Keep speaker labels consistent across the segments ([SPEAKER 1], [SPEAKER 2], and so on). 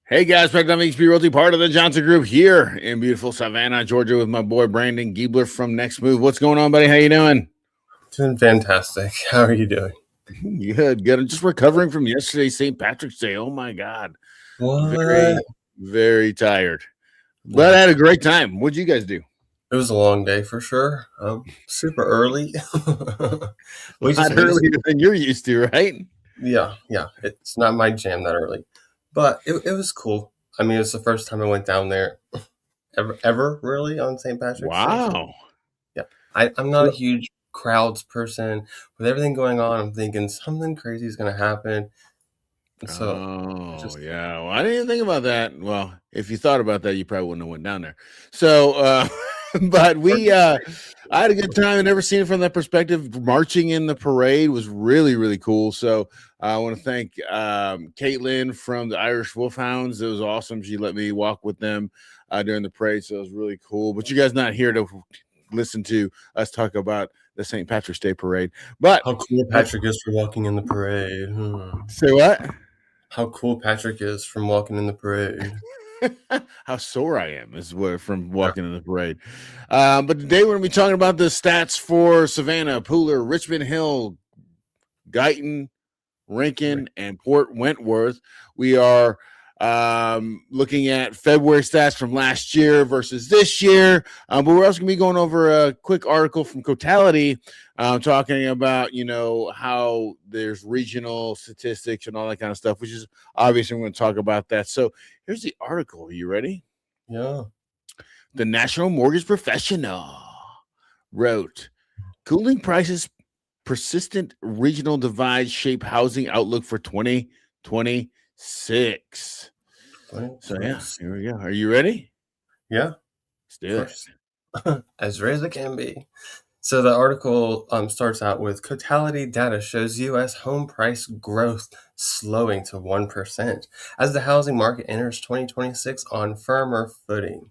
[SPEAKER 1] Hey guys, back on XP Realty, part of the Johnson Group here in beautiful Savannah, Georgia, with my boy Brandon Giebler from Next Move. What's going on, buddy? How you doing?
[SPEAKER 2] Doing fantastic. How are you doing?
[SPEAKER 1] Good, good. I'm just recovering from yesterday's St. Patrick's Day. Oh my God, very,
[SPEAKER 2] What?
[SPEAKER 1] very tired, but I
[SPEAKER 2] Yeah,
[SPEAKER 1] had a great time. What'd you guys do?
[SPEAKER 2] it was a long day for sure. Super early.
[SPEAKER 1] A
[SPEAKER 2] we just,
[SPEAKER 1] lot
[SPEAKER 2] we just,
[SPEAKER 1] earlier than you're used to, right?
[SPEAKER 2] yeah. It's not my jam that early, but it was cool. I mean, it's the first time I went down there ever really on St. Patrick's Day. So
[SPEAKER 1] Wow.
[SPEAKER 2] yeah, I'm not a
[SPEAKER 1] So,
[SPEAKER 2] huge crowds person. With everything going on, I'm thinking something crazy is gonna happen. So
[SPEAKER 1] oh
[SPEAKER 2] just
[SPEAKER 1] yeah, well, I didn't even think about that. Well, if you thought about that, you probably wouldn't have went down there. So, but I had a good time. I never seen it from that perspective. Marching in the parade was really, really cool. So I want to thank Caitlin from the Irish Wolfhounds. It was awesome. She let me walk with them during the parade, so it was really cool. But you guys not here to listen to us talk about the St. Patrick's Day parade. But
[SPEAKER 2] how cool Patrick is for walking in the parade.
[SPEAKER 1] say what?
[SPEAKER 2] How cool Patrick is from walking in the parade.
[SPEAKER 1] How sore I am is what from
[SPEAKER 2] Yeah.
[SPEAKER 1] walking in the parade. But today we're going to be talking about the stats for Savannah, Pooler, Richmond Hill, Guyton,
[SPEAKER 2] Right.
[SPEAKER 1] Rankin, and Port Wentworth. We are looking at February stats from last year versus this year. But we're also going to be going over a quick article from Cotality talking about, how there's regional statistics and all that kind of stuff, which is obviously we're going to talk about that. So here's the article. Are you ready?
[SPEAKER 2] Yeah.
[SPEAKER 1] The National Mortgage Professional wrote, cooling prices, persistent regional divide shape housing outlook for 2026. So yeah,
[SPEAKER 2] 2026.
[SPEAKER 1] here we go. Are you ready?
[SPEAKER 2] Yeah,
[SPEAKER 1] Let's
[SPEAKER 2] of
[SPEAKER 1] do it.
[SPEAKER 2] course. As rare as it can be. So the article starts out with Cotality data shows U.S. home price growth slowing to 1% as the housing market enters 2026 on firmer footing.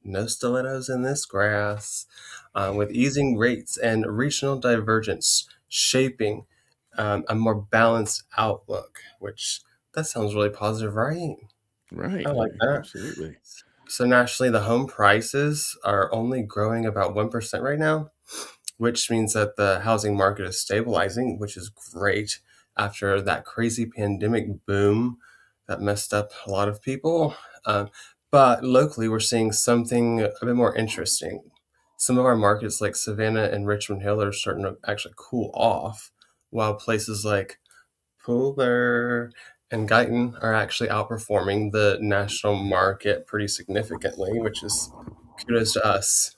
[SPEAKER 2] No stilettos in this grass, with easing rates and regional divergence shaping a more balanced outlook, which that sounds really positive, right?
[SPEAKER 1] Right.
[SPEAKER 2] I like that.
[SPEAKER 1] Absolutely.
[SPEAKER 2] So nationally, the home prices are only growing about 1% right now, which means that the housing market is stabilizing, which is great after that crazy pandemic boom that messed up a lot of people. But locally, we're seeing something a bit more interesting. Some of our markets, like Savannah and Richmond Hill, are starting to actually cool off, while places like Pooler and Guyton are actually outperforming the national market pretty significantly, which is kudos to us.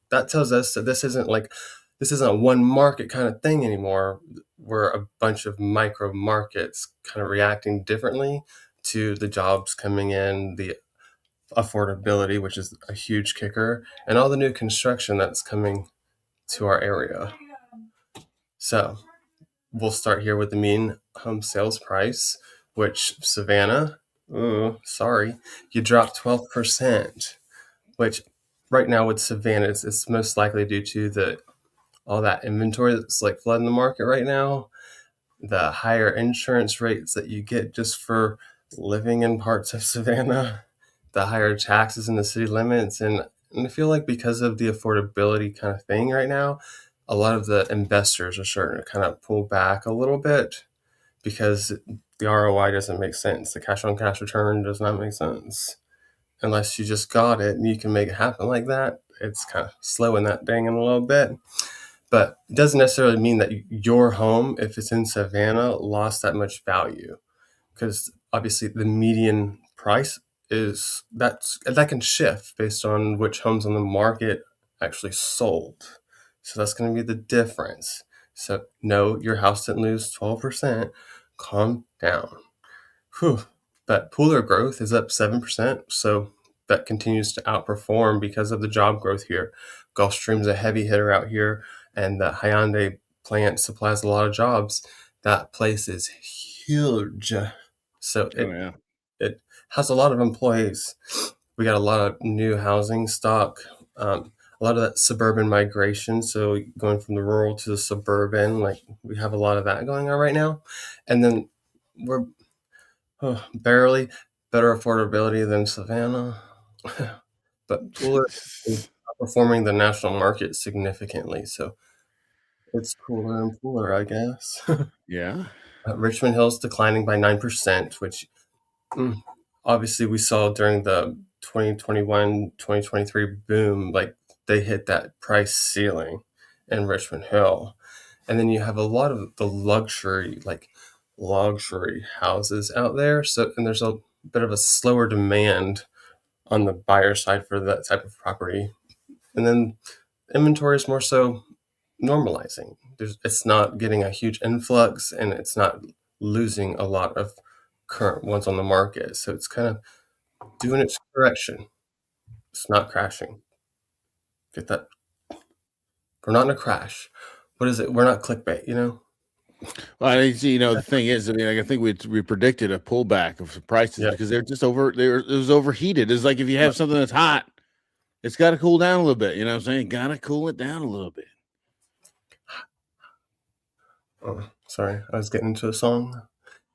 [SPEAKER 2] That tells us that this isn't a one market kind of thing anymore. We're a bunch of micro markets kind of reacting differently to the jobs coming in, the affordability, which is a huge kicker, and all the new construction that's coming to our area. So we'll start here with the mean home sales price, which Savannah, ooh, sorry, you dropped 12%, which right now with Savannah, it's most likely due to the all that inventory that's like flooding the market right now, the higher insurance rates that you get just for living in parts of Savannah, the higher taxes in the city limits, and I feel like because of the affordability kind of thing right now, a lot of the investors are starting to kind of pull back a little bit because the ROI doesn't make sense. The cash on cash return does not make sense unless you just got it and you can make it happen like that. It's kind of slowing that thing in a little bit. But it doesn't necessarily mean that your home, if it's in Savannah, lost that much value because obviously the median price is that can shift based on which homes on the market actually sold. So that's going to be the difference. So no, your house didn't lose 12%. Calm down. Whew. But Pooler growth is up 7%, so that continues to outperform because of the job growth here. Gulfstream's a heavy hitter out here, and the Hyundai plant supplies a lot of jobs. That place is huge, so
[SPEAKER 1] Oh
[SPEAKER 2] it
[SPEAKER 1] yeah.
[SPEAKER 2] it has a lot of employees. We got a lot of new housing stock, a lot of that suburban migration. So going from the rural to the suburban, like we have a lot of that going on right now, and then we're barely, better affordability than Savannah, but Pooler is outperforming the national market significantly. So it's cooler and cooler, I guess.
[SPEAKER 1] Yeah.
[SPEAKER 2] Richmond Hill's declining by 9%, which mm, obviously we saw during the 2021-2023 boom. Like they hit that price ceiling in Richmond Hill. And then you have a lot of the luxury houses out there. So, and there's a bit of a slower demand on the buyer side for that type of property. And then inventory is more so normalizing. It's not getting a huge influx and it's not losing a lot of current ones on the market. So it's kind of doing its correction. It's not crashing. Get that? We're not in a crash. What is it? We're not clickbait, you know?
[SPEAKER 1] Well, I think, the thing is, I mean, like, I think we predicted a pullback of prices
[SPEAKER 2] Yeah.
[SPEAKER 1] because they're just it was overheated. It's like if you have something that's hot, it's got to cool down a little bit. You know what I'm saying? Got to cool it down a little bit.
[SPEAKER 2] Oh, sorry, I was getting into a song.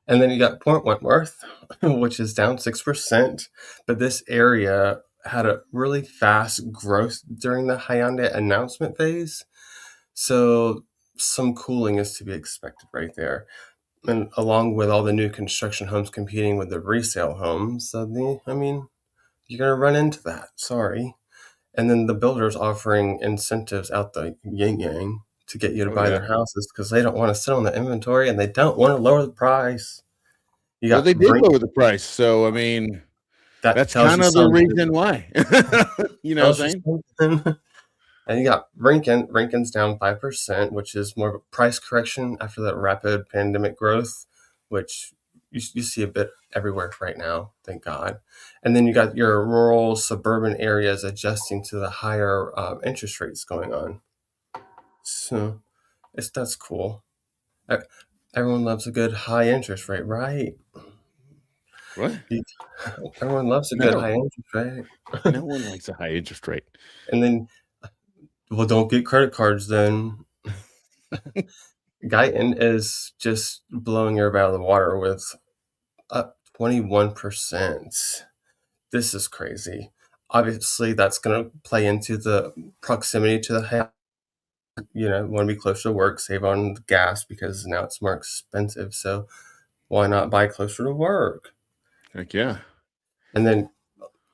[SPEAKER 2] And then you got Point Wentworth, which is down 6%. But this area had a really fast growth during the Hyundai announcement phase. So some cooling is to be expected right there. And along with all the new construction homes competing with the resale homes, I mean, you're going to run into that. Sorry. And then the builders offering incentives out the yin yang to get you to
[SPEAKER 1] Oh
[SPEAKER 2] buy
[SPEAKER 1] yeah.
[SPEAKER 2] their houses because they don't want to sit on the inventory and they don't want to lower the price. You
[SPEAKER 1] Well,
[SPEAKER 2] got
[SPEAKER 1] they did
[SPEAKER 2] Brink.
[SPEAKER 1] lower the price, so I mean,
[SPEAKER 2] That
[SPEAKER 1] that's
[SPEAKER 2] tells
[SPEAKER 1] kind
[SPEAKER 2] you
[SPEAKER 1] of the
[SPEAKER 2] something.
[SPEAKER 1] reason why. You know what I'm
[SPEAKER 2] Tells you
[SPEAKER 1] saying?
[SPEAKER 2] something. And you got Rankin. Rankin's down 5%, which is more of a price correction after that rapid pandemic growth, which you see a bit everywhere right now, thank God. And then you got your rural suburban areas adjusting to the higher interest rates going on. So that's cool. E- Everyone loves a good high interest rate, right?
[SPEAKER 1] What?
[SPEAKER 2] You- Everyone loves a good
[SPEAKER 1] No,
[SPEAKER 2] high interest rate.
[SPEAKER 1] no one likes a high interest rate.
[SPEAKER 2] And then, well, don't get credit cards then. Guyton is just blowing everybody out of the water with up 21%. This is crazy. Obviously, that's going to play into the proximity to the house. Want to be closer to work, save on gas because now it's more expensive. So why not buy closer to work?
[SPEAKER 1] Heck yeah.
[SPEAKER 2] And then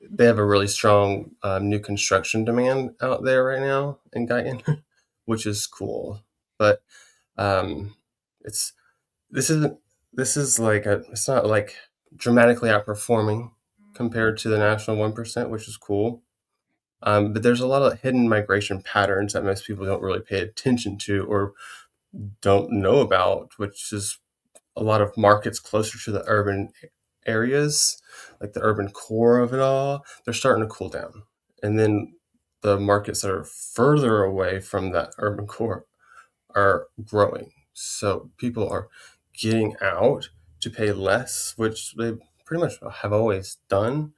[SPEAKER 2] they have a really strong new construction demand out there right now in Guyton, which is cool. But um, it's this isn't this is like it's not like dramatically outperforming compared to the national 1%, which is cool. But there's a lot of hidden migration patterns that most people don't really pay attention to or don't know about, which is a lot of markets closer to the urban areas, like the urban core of it all, they're starting to cool down. And then the markets that are further away from that urban core are growing. So people are getting out to pay less, which they pretty much have always done.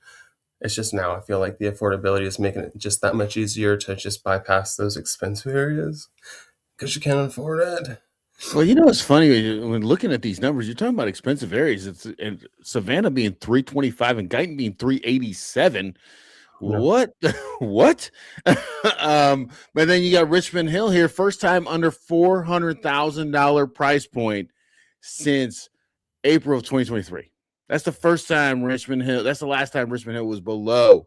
[SPEAKER 2] It's just now I feel like the affordability is making it just that much easier to just bypass those expensive areas because you can't afford it.
[SPEAKER 1] Well, you know what's funny when looking at these numbers, you're talking about expensive areas. It's and Savannah being 325 and Guyton being 387.
[SPEAKER 2] Yeah.
[SPEAKER 1] What? What? But then you got Richmond Hill here, first time under $400,000 price point since April of 2023. That's the first time Richmond Hill. That's the last time Richmond Hill was below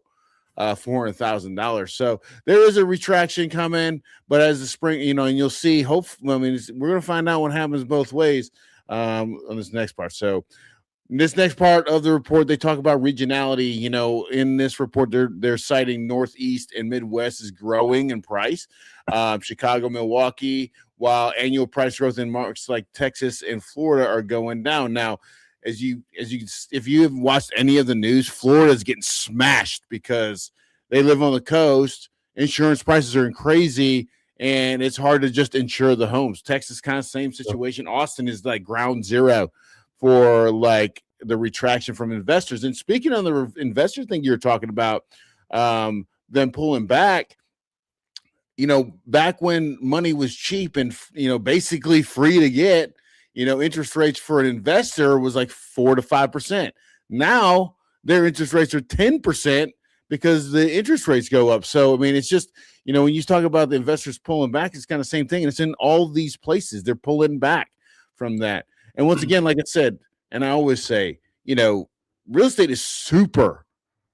[SPEAKER 1] $400,000. So there is a retraction coming, but as the spring, and you'll see. Hopefully, I mean, we're going to find out what happens both ways on this next part. So in this next part of the report, they talk about regionality. In this report, they're citing Northeast and Midwest is growing in price. Chicago, Milwaukee, while annual price growth in markets like Texas and Florida are going down. Now, if you have watched any of the news, Florida is getting smashed because they live on the coast. Insurance prices are crazy, and it's hard to just insure the homes. Texas, kind of same situation. Austin is like ground zero for like the retraction from investors. And speaking on the investor thing you're talking about, them pulling back, back when money was cheap and basically free to get, interest rates for an investor was like 4 to 5%. Now their interest rates are 10% because the interest rates go up. So, I mean, it's just, when you talk about the investors pulling back, it's kind of the same thing. And it's in all these places. They're pulling back from that. And once again, like I said, and I always say, real estate is super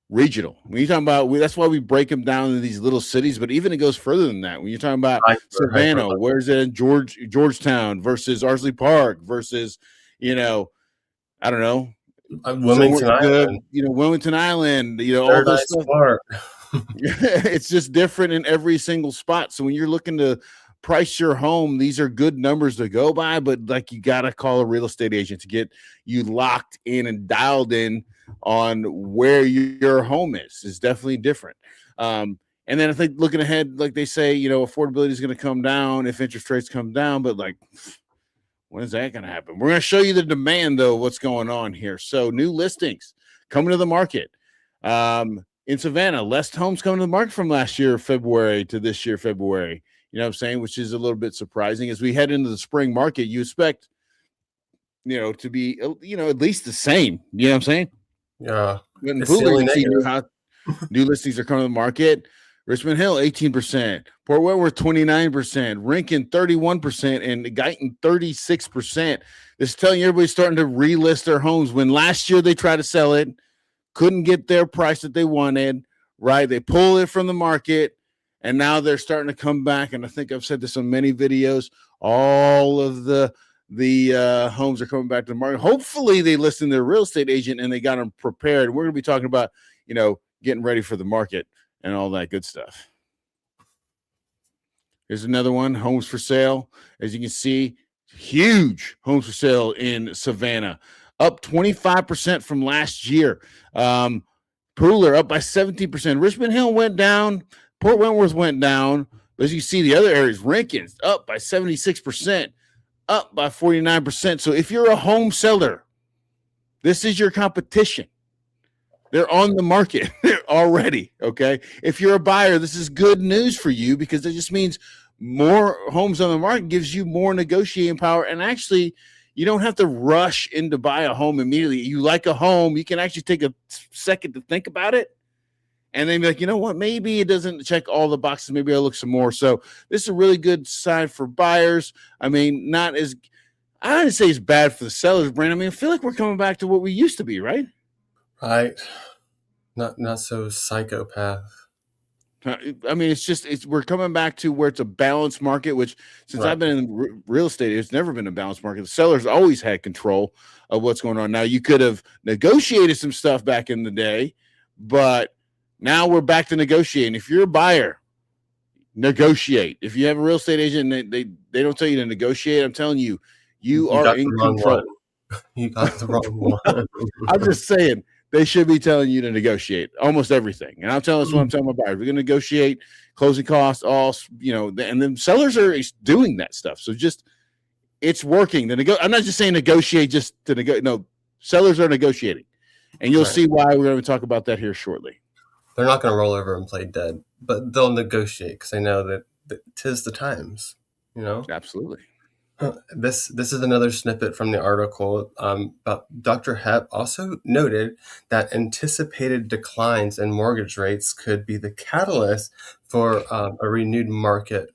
[SPEAKER 1] regional. When you're talking about, that's why we break them down into these little cities, but even it goes further than that. When you're talking about
[SPEAKER 2] Hyper.
[SPEAKER 1] Savannah, where's it in Georgetown versus Arsley Park versus, I don't know,
[SPEAKER 2] Wilmington Island,
[SPEAKER 1] Wilmington Island, all those
[SPEAKER 2] Paradise
[SPEAKER 1] stuff.
[SPEAKER 2] Park.
[SPEAKER 1] It's just different in every single spot. So when you're looking to price your home, these are good numbers to go by, but like you got to call a real estate agent to get you locked in and dialed in on where your home is definitely different. And then I think looking ahead, like they say, affordability is going to come down if interest rates come down, but like, when is that going to happen? We're going to show you the demand, though, what's going on here. So new listings coming to the market. In Savannah, less homes coming to the market from last year, February to this year, February. You know what I'm saying? Which is a little bit surprising. As we head into the spring market, you expect, to be, at least the same. You know what I'm saying?
[SPEAKER 2] Yeah.
[SPEAKER 1] In Pooler, you see new listings are coming to the market. Richmond Hill, 18%. Port Wentworth, 29%. Rincon, 31%. And Guyton, 36%. This is telling you everybody's starting to relist their homes. When last year they tried to sell it, couldn't get their price that they wanted, right? They pulled it from the market, and now they're starting to come back. And I think I've said this on many videos. All of the homes are coming back to the market. Hopefully they listen to their real estate agent and they got them prepared. We're going to be talking about, getting ready for the market and all that good stuff. Here's another one, homes for sale. As you can see, huge homes for sale in Savannah, up 25% from last year. Pooler up by 17%. Richmond Hill went down. Port Wentworth went down. As you see, the other areas, Rincon's up by 76%, up by 49%. So if you're a home seller, this is your competition. They're on the market already, okay? If you're a buyer, this is good news for you because it just means more homes on the market gives you more negotiating power. And actually, you don't have to rush in to buy a home immediately. You like a home, you can actually take a second to think about it and then be like, you know what, maybe it doesn't check all the boxes. Maybe I'll look some more. So this is a really good sign for buyers. I mean, I didn't say it's bad for the sellers, Brandon. I mean, I feel like we're coming back to what we used to be, right?
[SPEAKER 2] Right. Not so psychopath.
[SPEAKER 1] I mean, we're coming back to where it's a balanced market, which since I've been in real estate, it's never been a balanced market. The sellers always had control of what's going on. Now, you could have negotiated some stuff back in the day, but now we're back to negotiating. If you're a buyer, negotiate. If you have a real estate agent and they don't tell you to negotiate, I'm telling you, you are in control.
[SPEAKER 2] You got the wrong one.
[SPEAKER 1] I'm just saying. They should be telling you to negotiate almost everything. And I'm telling us what I'm telling my buyers. We're going to negotiate closing costs, and then sellers are doing that stuff. So it's working. I'm not just saying negotiate just to negotiate. No, sellers are negotiating. And you'll see why. We're going to talk about that here shortly.
[SPEAKER 2] They're not going to roll over and play dead, but they'll negotiate because they know that 'tis the times,
[SPEAKER 1] Absolutely.
[SPEAKER 2] This is another snippet from the article. But Dr. Hepp also noted that anticipated declines in mortgage rates could be the catalyst for a renewed market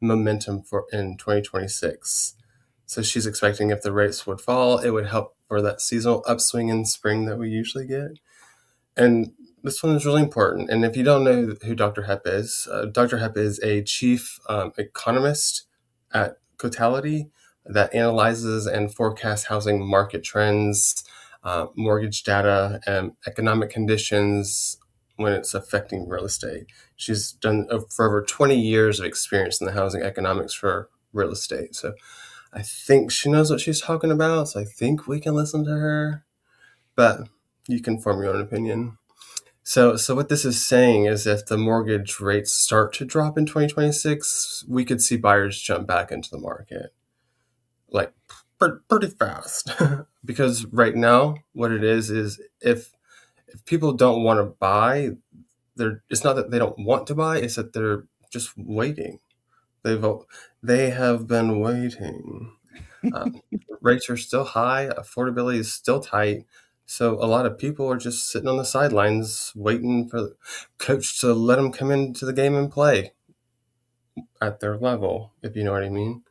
[SPEAKER 2] momentum in 2026. So she's expecting if the rates would fall, it would help for that seasonal upswing in spring that we usually get. And this one is really important. And if you don't know who Dr. Hepp is, Dr. Hepp is a chief economist at Cotality that analyzes and forecasts housing market trends, mortgage data, and economic conditions when it's affecting real estate. She's done for over 20 years of experience in the housing economics for real estate. So I think she knows what she's talking about. So I think we can listen to her, but you can form your own opinion. So what this is saying is if the mortgage rates start to drop in 2026, we could see buyers jump back into the market like pretty fast. Because right now, what it is if people don't want to buy, it's not that they don't want to buy, it's that they're just waiting. They have been waiting. Rates are still high, affordability is still tight. So a lot of people are just sitting on the sidelines waiting for the coach to let them come into the game and play at their level, if you know what I mean.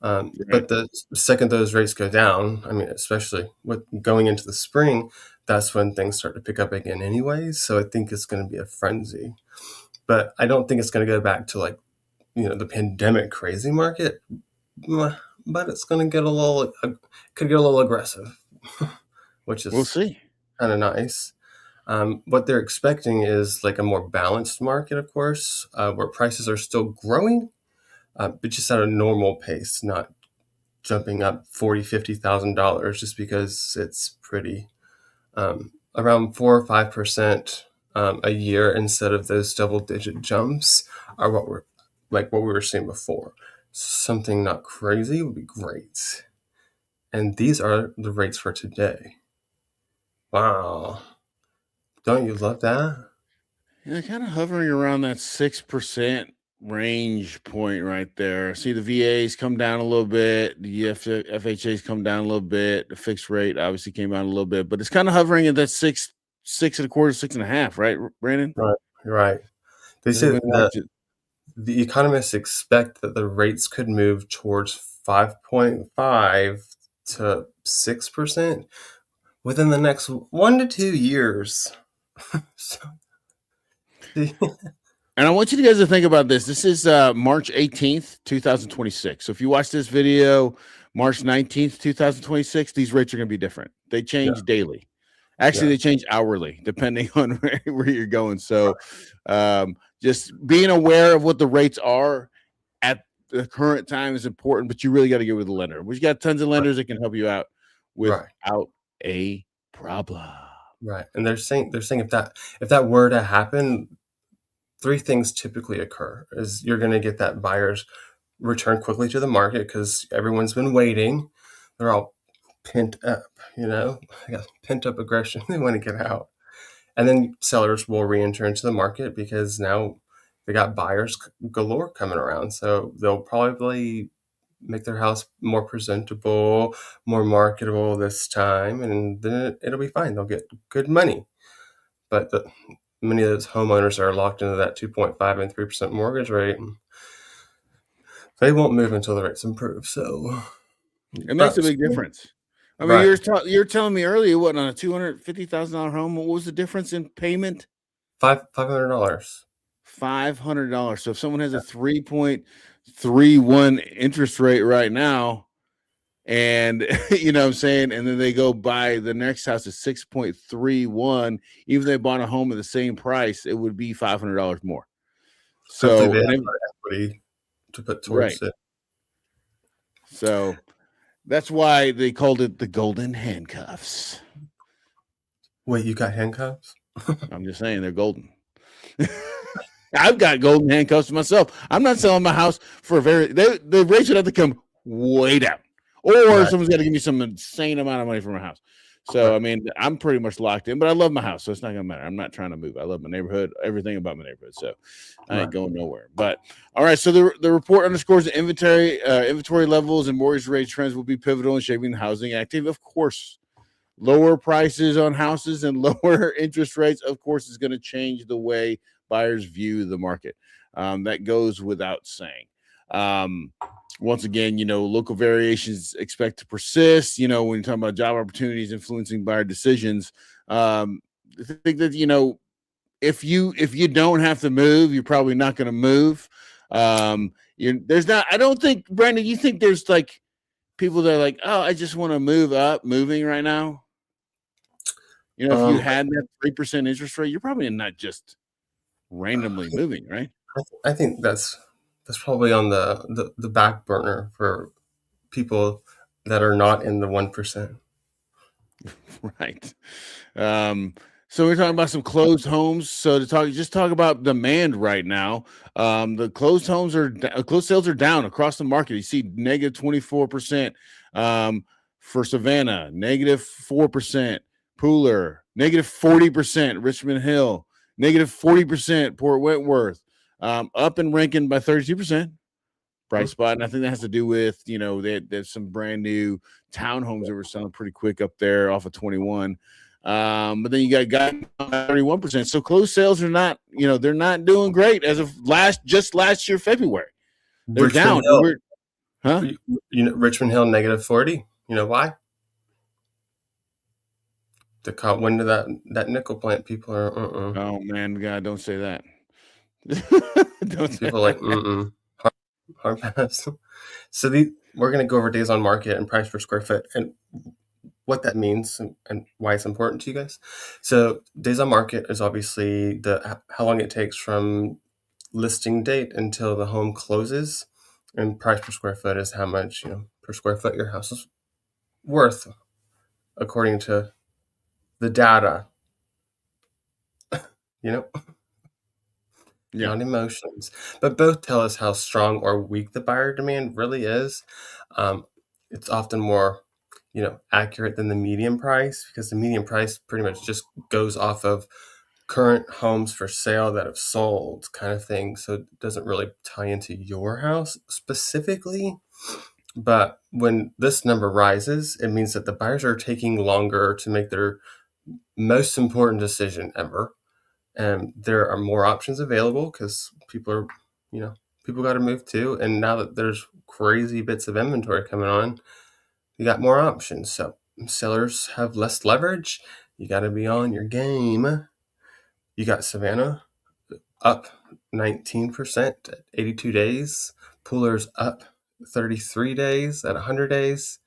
[SPEAKER 1] Right.
[SPEAKER 2] But the second those rates go down, I mean, especially with going into the spring, that's when things start to pick up again, anyways. So I think it's going to be a frenzy, but I don't think it's going to go back to like the pandemic crazy market. But it's going to get a little, could get a little aggressive, which
[SPEAKER 1] We'll
[SPEAKER 2] is
[SPEAKER 1] see.
[SPEAKER 2] kind of nice. What they're expecting is like a more balanced market, of course, where prices are still growing, but just at a normal pace, not jumping up $40,000, $50,000 just because it's pretty. Around 4 or 5% a year instead of those double-digit jumps are what we were seeing before. Something not crazy would be great. And these are the rates for today. Wow. Don't you love that?
[SPEAKER 1] Yeah, kind of hovering around that 6% range point right there. See the VAs come down a little bit, the FHAs come down a little bit, the fixed rate obviously came out a little bit, but it's kind of hovering at that 6.25, 6.5, right, Brandon?
[SPEAKER 2] Right. Right. They
[SPEAKER 1] Hasn't
[SPEAKER 2] say
[SPEAKER 1] been
[SPEAKER 2] that
[SPEAKER 1] watching.
[SPEAKER 2] the economists expect that the rates could move towards 5.5 to 6% within the next 1 to 2 years. So,
[SPEAKER 1] And I want you guys to think about this. This is March 18th, 2026. So if you watch this video March 19th, 2026, these rates are going to be different. They
[SPEAKER 2] yeah,
[SPEAKER 1] change daily. Actually,
[SPEAKER 2] yeah,
[SPEAKER 1] they change hourly depending on where you're going. So just being aware of what the rates are at the current time is important, but you really got to get with a lender. We've got tons of lenders that can help you out
[SPEAKER 2] right,
[SPEAKER 1] without a problem.
[SPEAKER 2] right. And they're saying if that were to happen, three things typically occur: is you're going to get that buyers return quickly to the market because everyone's been waiting. They're all pent up, I got pent up aggression. They want to get out. And then sellers will re-enter into the market because now they got buyers galore coming around. So they'll probably make their house more presentable, more marketable this time, and then it'll be fine. They'll get good money. But many of those homeowners are locked into that 2.5 and 3% mortgage rate. They won't move until the rates improve. So,
[SPEAKER 1] It makes a
[SPEAKER 2] but
[SPEAKER 1] big difference. I mean,
[SPEAKER 2] right,
[SPEAKER 1] you're telling me earlier what on a $250,000 home, what was the difference in payment?
[SPEAKER 2] $500.
[SPEAKER 1] $500. So if someone has a 3.31 interest rate right now, and you know what I'm saying, and then they go buy the next house at 6.31, even if they bought a home at the same price, it would be $500 more.
[SPEAKER 2] Hopefully
[SPEAKER 1] So
[SPEAKER 2] they have
[SPEAKER 1] and if,
[SPEAKER 2] equity to put
[SPEAKER 1] right.
[SPEAKER 2] towards it.
[SPEAKER 1] So that's why they called it the golden handcuffs.
[SPEAKER 2] Wait, you got handcuffs?
[SPEAKER 1] I'm just saying they're golden. I've got golden handcuffs myself. I'm not selling my house for a the rates would have to come way down, or
[SPEAKER 2] Right,
[SPEAKER 1] someone's got to give me some insane amount of money for my house. So
[SPEAKER 2] right,
[SPEAKER 1] I mean, I'm pretty much locked in, but I love my house, so it's not gonna matter. I'm not trying to move. I love my neighborhood, everything about my neighborhood, so I ain't
[SPEAKER 2] right.
[SPEAKER 1] going nowhere. But all right, so the report underscores the inventory levels and mortgage rate trends will be pivotal in shaping the housing activity. Of course, lower prices on houses and lower interest rates, of course, is going to change the way buyers view the market. That goes without saying. Um, Once again, local variations expect to persist. When you're talking about job opportunities influencing buyer decisions, I think that if you don't have to move, you're probably not going to move. There's not. I don't think, Brandon. You think there's like people that are like, oh, I just want to move up, moving right now? If you
[SPEAKER 2] Um,
[SPEAKER 1] had that 3% interest rate, you're probably not just randomly moving, right?
[SPEAKER 2] I think that's probably on the back burner for people that are not in the 1%.
[SPEAKER 1] Right. Um, so we're talking about some closed homes. So just talk about demand right now. The closed sales are down across the market. You see negative 24% for Savannah, negative 4%, Pooler, negative 40%, Richmond Hill, negative 40%, Port Wentworth, up in Rankin by 32%. Bright spot, and I think that has to do with there's some brand new townhomes that were selling pretty quick up there off of 21. But then you got Guyton 31%. So closed sales are not, they're not doing great as of last year, February. They're
[SPEAKER 2] Richmond
[SPEAKER 1] down.
[SPEAKER 2] Hill,
[SPEAKER 1] Huh?
[SPEAKER 2] Richmond Hill -40. You know why? The caught wind of that nickel plant. People are
[SPEAKER 1] Oh man, God, don't say that. Don't say
[SPEAKER 2] people are like hard pass. So we're going to go over days on market and price per square foot and what that means and why it's important to you guys. So days on market is obviously how long it takes from listing date until the home closes, and price per square foot is how much per square foot your house is worth according to the data. You know,
[SPEAKER 1] Yeah.
[SPEAKER 2] not emotions, but both tell us how strong or weak the buyer demand really is. It's often more accurate than the median price, because the median price pretty much just goes off of current homes for sale that have sold kind of thing, so it doesn't really tie into your house specifically. But when this number rises, it means that the buyers are taking longer to make their most important decision ever, and there are more options available because people got to move too, and now that there's crazy bits of inventory coming on, you got more options. So sellers have less leverage. You got to be on your game. You got Savannah up 19% at 82 days. Pooler's up 33 days at 100 days.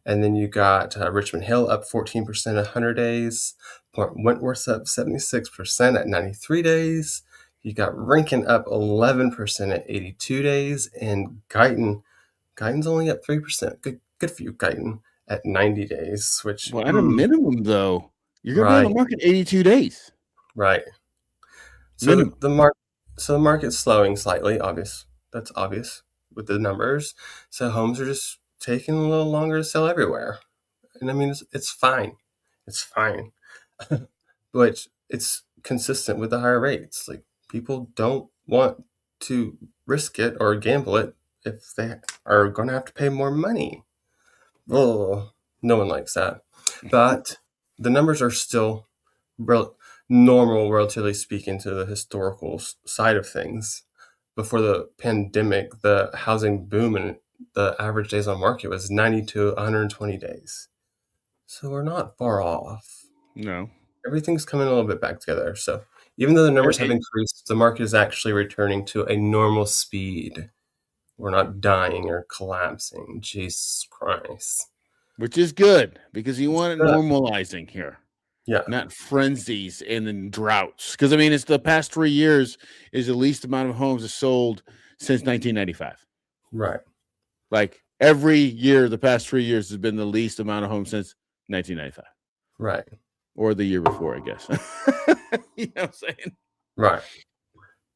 [SPEAKER 2] And then you got Richmond Hill up 14% at 100 days. Point Wentworth's up 76% at 93 days. You got Rankin up 11% at 82 days. And Guyton's only up 3%. Good for you, Guyton, at 90 days, which,
[SPEAKER 1] Well, at a minimum, though, you're going to be on
[SPEAKER 2] right,
[SPEAKER 1] the market 82 days
[SPEAKER 2] right. So
[SPEAKER 1] minimum.
[SPEAKER 2] the market's slowing slightly. That's obvious with the numbers. So homes are just taking a little longer to sell everywhere, and I mean it's fine. It's fine, but it's consistent with the higher rates. Like, people don't want to risk it or gamble it if they are going to have to pay more money. Oh, no one likes that. But the numbers are still rel- normal, relatively speaking, to the historical side of things. Before the pandemic, the housing boom and the average days on market was 90 to 120 days. So we're not far off.
[SPEAKER 1] No.
[SPEAKER 2] Everything's coming a little bit back together. So even though the numbers have
[SPEAKER 1] And-
[SPEAKER 2] increased, the market is actually returning to a normal speed. We're not dying or collapsing. Jesus Christ.
[SPEAKER 1] which is good because you
[SPEAKER 2] It's
[SPEAKER 1] want it
[SPEAKER 2] good.
[SPEAKER 1] normalizing here,
[SPEAKER 2] Yeah,
[SPEAKER 1] not frenzies and then droughts. Because I mean, it's the past 3 years is the least amount of homes is sold since 1995.
[SPEAKER 2] right,
[SPEAKER 1] Like every year, the past 3 years has been the least amount of homes since 1995
[SPEAKER 2] right,
[SPEAKER 1] or the year before, I guess. You know what I'm saying?
[SPEAKER 2] right.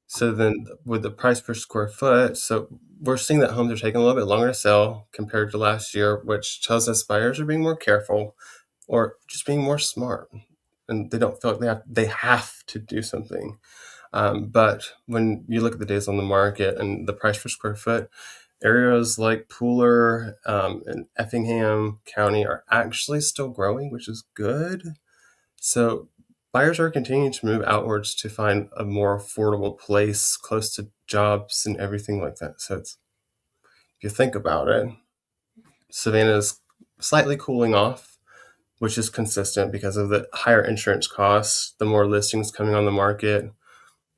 [SPEAKER 2] So then with the price per square foot, so we're seeing that homes are taking a little bit longer to sell compared to last year, which tells us buyers are being more careful or just being more smart, and they don't feel like they have to do something. But when you look at the days on the market and the price per square foot, areas like Pooler and Effingham County are actually still growing, which is good. So buyers are continuing to move outwards to find a more affordable place close to jobs and everything like that. So if you think about it, Savannah is slightly cooling off, which is consistent because of the higher insurance costs, the more listings coming on the market.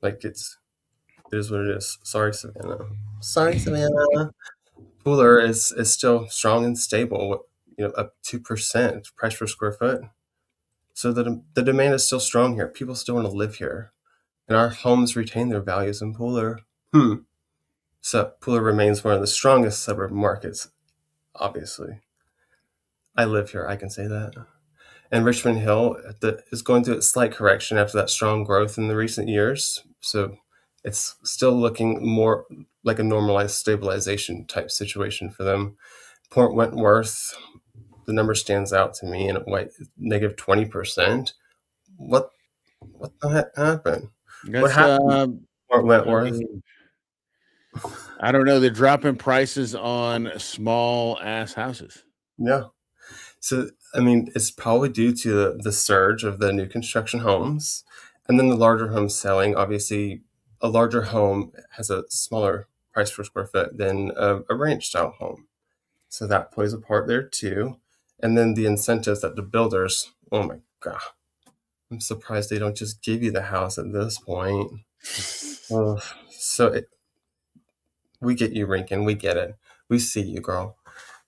[SPEAKER 2] Like, it is what it is. Sorry, Savannah. Sorry, Savannah. Pooler is still strong and stable, up 2% price per square foot. So the demand is still strong here. People still want to live here, and our homes retain their values in Pooler. So Pooler remains one of the strongest suburb markets, obviously. I live here, I can say that. And Richmond Hill is going through a slight correction after that strong growth in the recent years. So it's still looking more like a normalized stabilization type situation for them. Port Wentworth, the number stands out to me in a way, negative 20%. What the heck happened? What
[SPEAKER 1] That's
[SPEAKER 2] happened, Port
[SPEAKER 1] I
[SPEAKER 2] Wentworth?
[SPEAKER 1] mean, I don't know. They're dropping prices on small ass houses.
[SPEAKER 2] Yeah. So I mean, it's probably due to the surge of the new construction homes and then the larger homes selling. Obviously, a larger home has a smaller price per square foot than a ranch style home. So that plays a part there too. And then the incentives that the builders, oh my God, I'm surprised they don't just give you the house at this point. Oh, so we get you, Rinkin. We get it. We see you, girl.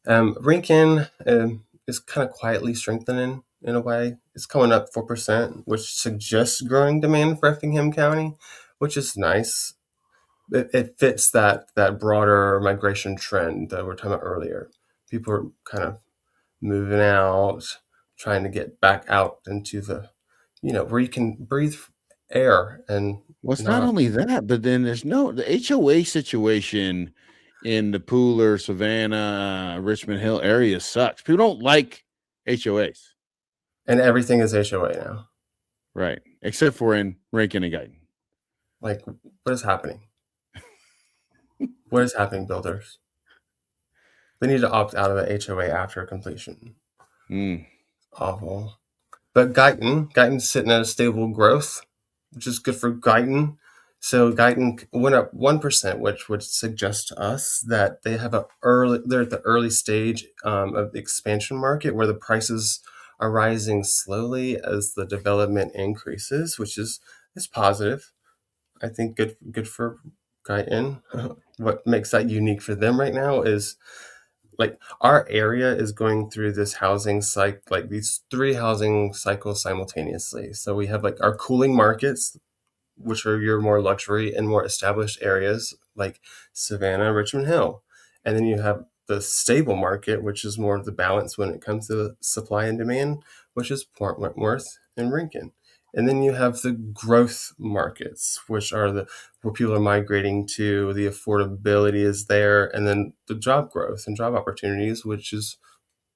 [SPEAKER 2] Rinkin is kind of quietly strengthening in a way. It's coming up 4%, which suggests growing demand for Effingham County, which is nice. It fits that broader migration trend that we were talking about earlier. People are kind of moving out, trying to get back out into where you can breathe air and
[SPEAKER 1] Well, it's not
[SPEAKER 2] not.
[SPEAKER 1] only that, but then the HOA situation in the Pooler, Savannah, Richmond Hill area sucks. People don't like HOAs,
[SPEAKER 2] And everything is HOA now.
[SPEAKER 1] right? Except for in Rankin and Guyton.
[SPEAKER 2] Like, what is happening? What is happening, builders? They need to opt out of the HOA after completion.
[SPEAKER 1] Mm.
[SPEAKER 2] Awful. But Guyton's sitting at a stable growth, which is good for Guyton. So Guyton went up 1%, which would suggest to us that they're at the early stage of the expansion market where the prices are rising slowly as the development increases, which is positive. I think good for Guyton. What makes that unique for them right now is like our area is going through this housing cycle, like these three housing cycles simultaneously. So we have like our cooling markets, which are your more luxury and more established areas like Savannah, Richmond Hill. And then you have the stable market, which is more of the balance when it comes to supply and demand, which is Port Wentworth and Rincon. And then you have the growth markets, which are the where people are migrating to, the affordability is there, and then the job growth and job opportunities, which is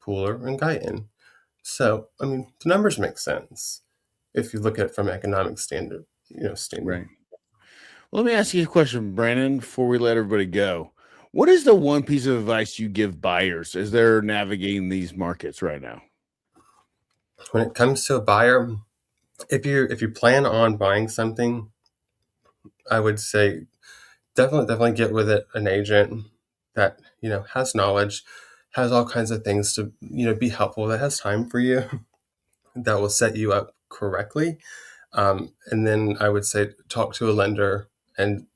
[SPEAKER 2] Pooler and Guyton. So, I mean, the numbers make sense if you look at it from an economic standing.
[SPEAKER 1] Right. Well, let me ask you a question, Brandon, before we let everybody go. What is the one piece of advice you give buyers as they're navigating these markets right now?
[SPEAKER 2] When it comes to a buyer, if you plan on buying something, I would say definitely get with an agent that has knowledge, has all kinds of things to be helpful, that has time for you, that will set you up correctly. And then I would say talk to a lender and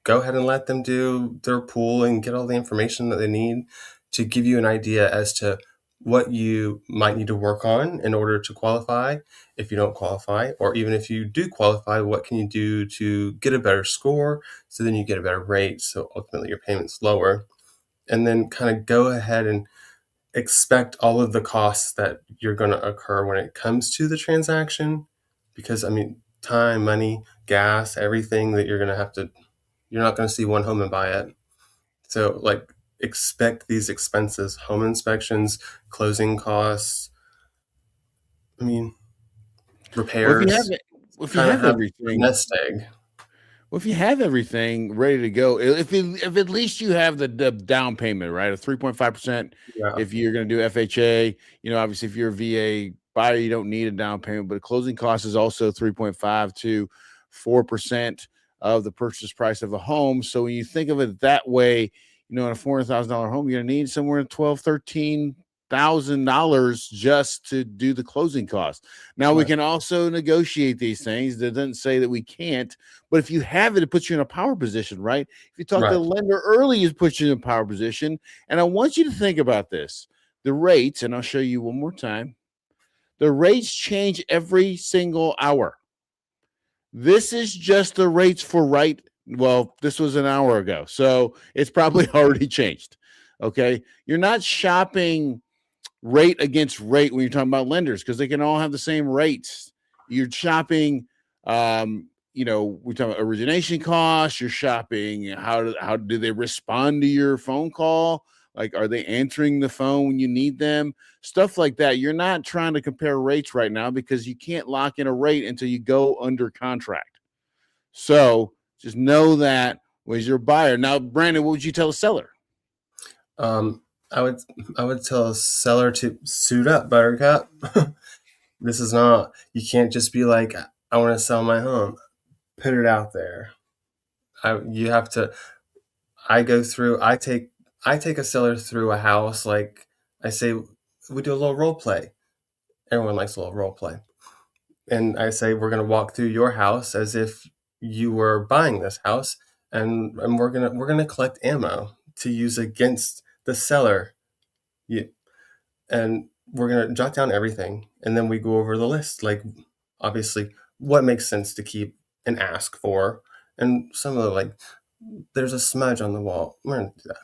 [SPEAKER 2] go ahead and let them do their pool and get all the information that they need to give you an idea as to what you might need to work on in order to qualify if you don't qualify, or even if you do qualify, what can you do to get a better score so then you get a better rate, so ultimately your payment's lower. And then kind of go ahead and expect all of the costs that you're going to occur when it comes to the transaction, because I mean, time, money, gas, everything that you're not going to see one home and buy it. So like expect these expenses, home inspections, closing costs, I mean,
[SPEAKER 1] Well, if you have
[SPEAKER 2] repairs,
[SPEAKER 1] it, if you
[SPEAKER 2] kind of
[SPEAKER 1] have
[SPEAKER 2] have a
[SPEAKER 1] everything,
[SPEAKER 2] nest egg.
[SPEAKER 1] Well, if you have everything ready to go, if at least you have the down payment, right, of 3.5%,
[SPEAKER 2] Yeah,
[SPEAKER 1] if you're going to do FHA, obviously if you're a VA buyer, you don't need a down payment, but closing cost is also 3.5 to 4% of the purchase price of a home. So when you think of it that way, in a $400,000 home, you're going to need somewhere in 12, $13,000 just to do the closing costs. Now we
[SPEAKER 2] right,
[SPEAKER 1] can also negotiate these things. That doesn't say that we can't, but if you have it, it puts you in a power position, right? If you talk to the
[SPEAKER 2] right.
[SPEAKER 1] lender early, it puts you in a power position. And I want you to think about this. The rates, and I'll show you one more time. The rates change every single hour. This is just the rates for right. Well, this was an hour ago, so it's probably already changed. Okay. You're not shopping rate against rate when you're talking about lenders because they can all have the same rates. You're shopping, we're talking about origination costs. You're shopping how do they respond to your phone call? Like, are they answering the phone when you need them? Stuff like that. You're not trying to compare rates right now because you can't lock in a rate until you go under contract. So just know that was your buyer. Now, Brandon, what would you tell a seller?
[SPEAKER 2] I would I would tell a seller to suit up, Buttercup. This is not, you can't just be like, I want to sell my home. Put it out there. You have to. I go through. I take a seller through a house. Like I say, we do a little role play. Everyone likes a little role play, and I say we're going to walk through your house as if you were buying this house, and we're gonna collect ammo to use against the seller. You, and we're gonna jot down everything, and then we go over the list. Like obviously, what makes sense to keep and ask for, and some of the like, there's a smudge on the wall. We're gonna do that,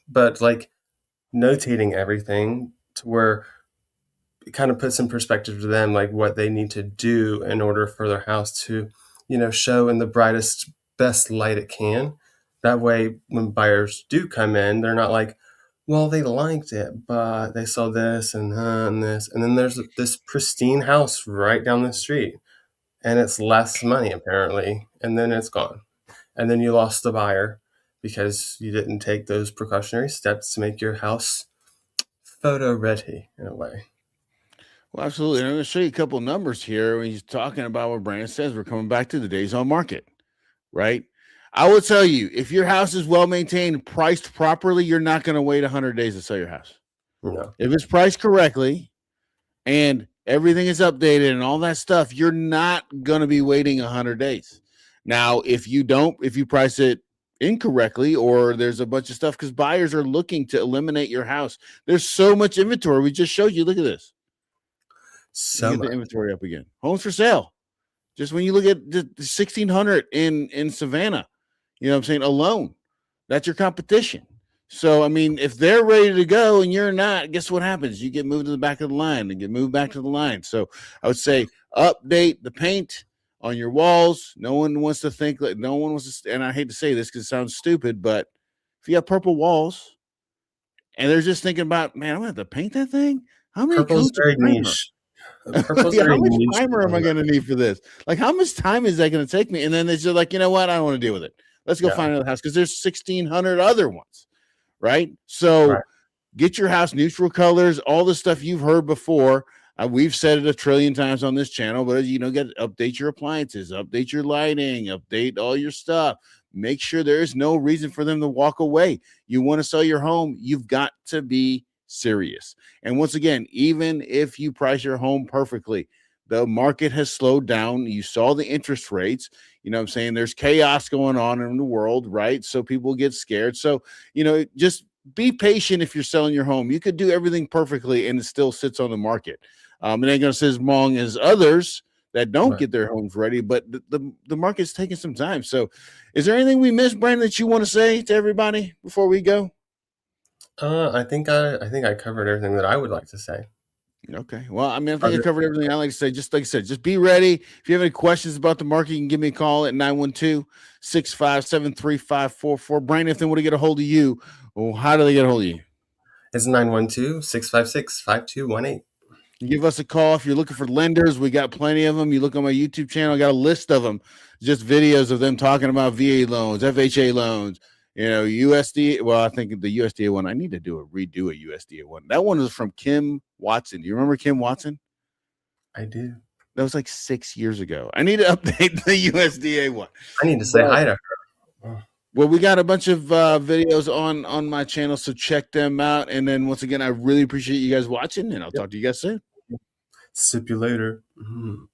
[SPEAKER 2] but like notating everything to where it kind of puts in perspective to them, like what they need to do in order for their house to, show in the brightest, best light it can. That way, when buyers do come in, they're not like, well, they liked it, but they saw this and this. And then there's this pristine house right down the street, and it's less money apparently, and then it's gone. And then you lost the buyer because you didn't take those precautionary steps to make your house photo ready in a way.
[SPEAKER 1] Well, absolutely. And I'm going to show you a couple of numbers here when he's talking about what Brandon says. We're coming back to the days on market, right? I will tell you, if your house is well maintained, priced properly, you're not going to wait 100 days to sell your house.
[SPEAKER 2] No.
[SPEAKER 1] If it's priced correctly and everything is updated and all that stuff, you're not going to be waiting 100 days. Now, if you price it incorrectly or there's a bunch of stuff, because buyers are looking to eliminate your house. There's so much inventory. We just showed you. Look at this.
[SPEAKER 2] So
[SPEAKER 1] Get
[SPEAKER 2] much.
[SPEAKER 1] the inventory up again. Homes for sale. Just when you look at the 1,600 in Savannah, you know what I'm saying, alone, that's your competition. So, I mean, if they're ready to go and you're not, guess what happens? You get moved to the back of the line and get moved back to the line. So I would say update the paint on your walls. No one wants to think like no one wants to, and I hate to say this because it sounds stupid, but if you have purple walls and they're just thinking about, man, I'm gonna have to paint that thing. How many
[SPEAKER 2] Purple's
[SPEAKER 1] coats of
[SPEAKER 2] very
[SPEAKER 1] primer?
[SPEAKER 2] niche. Purple's
[SPEAKER 1] Yeah,
[SPEAKER 2] very
[SPEAKER 1] how much
[SPEAKER 2] niche.
[SPEAKER 1] primer am I going to need for this? Like, how much time is that going to take me? And then they're just like, you know what? I don't want to deal with it. Let's go
[SPEAKER 2] Yeah.
[SPEAKER 1] find another house because there's 1,600 other ones, right? So
[SPEAKER 2] Right.
[SPEAKER 1] get your house neutral colors, all the stuff you've heard before. We've said it a trillion times on this channel, but get update your appliances, update your lighting, update all your stuff. Make sure there is no reason for them to walk away. You want to sell your home, you've got to be serious. And once again, even if you price your home perfectly, the market has slowed down. You saw the interest rates. You know what I'm saying? There's chaos going on in the world, right? So people get scared. So, just be patient if you're selling your home. You could do everything perfectly and it still sits on the market. It ain't going to sit as long as others that don't
[SPEAKER 2] Right.
[SPEAKER 1] get their homes ready, but the market's taking some time. So, is there anything we missed, Brandon, that you want to say to everybody before we go?
[SPEAKER 2] I think I covered everything that I would like to say.
[SPEAKER 1] Okay. Well, I mean, I
[SPEAKER 2] Are
[SPEAKER 1] think I
[SPEAKER 2] there,
[SPEAKER 1] covered everything I like to say. Just like I said, just be ready. If you have any questions about the market, you can give me a call at 912-657-3544. Brandon, if they want to get a hold of you, well, how do they get a hold of you?
[SPEAKER 2] it's 912-656-5218.
[SPEAKER 1] Give us a call if you're looking for lenders. We got plenty of them. You look on my YouTube channel, I got a list of them, just videos of them talking about VA loans, FHA loans, USDA. Well, I think the USDA one, I need to redo a USDA one. That one is from Kim Watson. Do you remember Kim Watson?
[SPEAKER 2] I do.
[SPEAKER 1] That was like 6 years ago. I need to update the USDA one.
[SPEAKER 2] I need to say hi to her.
[SPEAKER 1] Well, we got a bunch of videos on my channel, so check them out. And then once again, I really appreciate you guys watching, and I'll talk to you guys soon.
[SPEAKER 2] Sip you later. Mm.